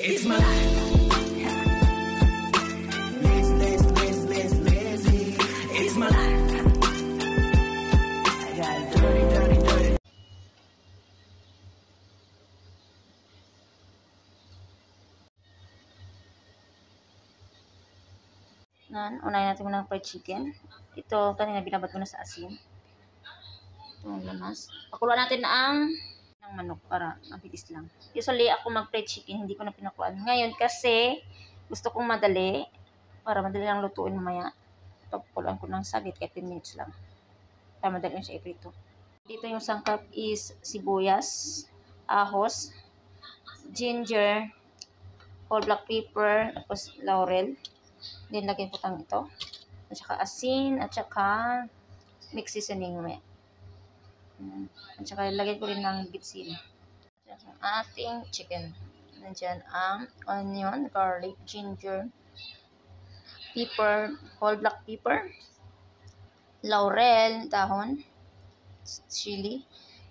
It's my life. It's my life. I got dirty. Unahin natin muna ng fried chicken. Ito, kanina binabad ko na sa asin. Ito ang lamas. Pakuluan natin ng manok para mabilis lang. Usually, ako mag-fried chicken, hindi ko na pinakuan. Ngayon, kasi gusto kong madali, para madali lang lutuin mamaya. Ito, pakuluan ko ng saglit, kahit 10 minutes lang. Para madali lang siya iprito. Dito yung sangkap is sibuyas, ahos, ginger, whole black pepper, tapos laurel. Then, lagyan ko tang ito. At saka asin, at saka mix seasoning mamaya. At saka lagyan ko rin ng bitsin. At saka ating chicken. Nandiyan ang onion, garlic, ginger, pepper, whole black pepper, laurel, dahon, chili,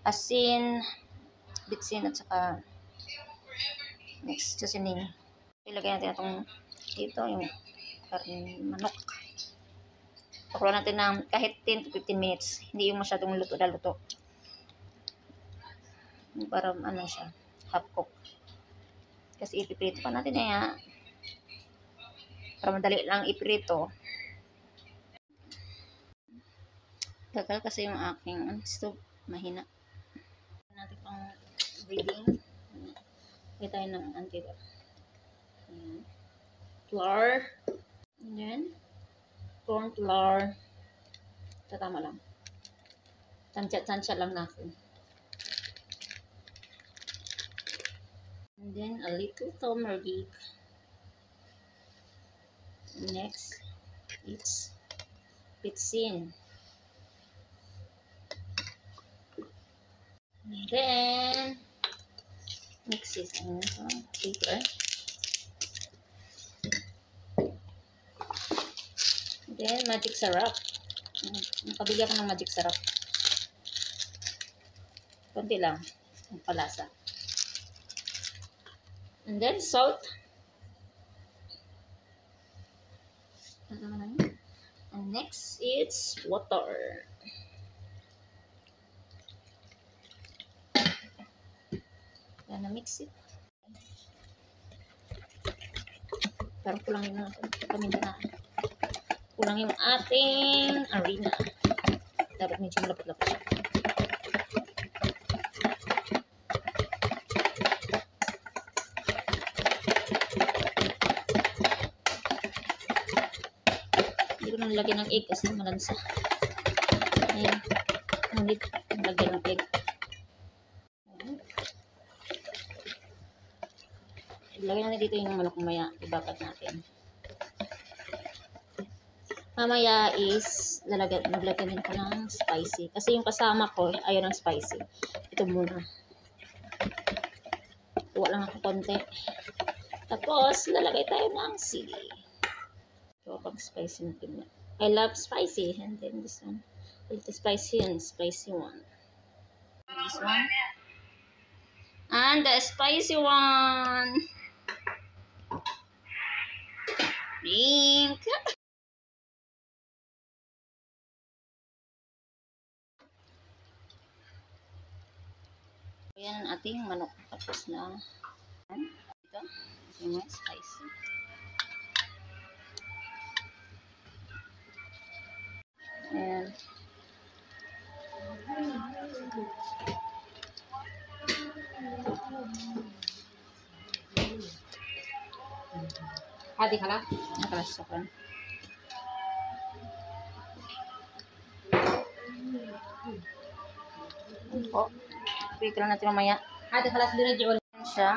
asin, bitsin, at saka mix seasoning. Ilagay natin itong dito yung karne manok. Pakuluan natin ng kahit 10 to 15 minutes. Hindi yung masyadong luto na luto. Para ano siya, half cook. Kasi ipiprito pa natin na para madali lang iprito. Tagal kasi yung aking stove mahina. Natin pang breading. Kaya tayo ng antidote. Flour. And then, corn flour. Tatama lang. Tansya lang natin. And then, a little turmeric. Next, it's bitsin. And then, mix it in paper. Then, magic syrup. Nakabili ako ng magic syrup. Konti lang. Ang palasa. And then, salt. And next, it's water. Then, mix it. Parang kulang yun na. Kulang yung ating harina. Dapat medyo malapot-lapot siya. Hindi ko na nilagyan ng egg kasi malansa. Ayan. Ngunit nilagyan ng egg. Ilagay natin dito yung manok mamaya. Ibakat natin. Mamaya is naglagyan din ko ng spicy. Kasi yung kasama ko, ayaw ng spicy. Ito muna. Tuwa lang ako konti. Tapos, lalagay tayo ng sili. Ito pang spicy natin. I love spicy. And then this one. A little spicy and spicy one. This one. And the spicy one. Pink. Ayan ang ating manok. Tapos na. Ito. Yung spicy. Ayan. Hadi ka lang. Nakalasakan. Po. Pwede lang natin mamaya. Hadi ka lang din na siya.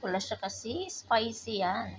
Wala siya kasi spicy yan.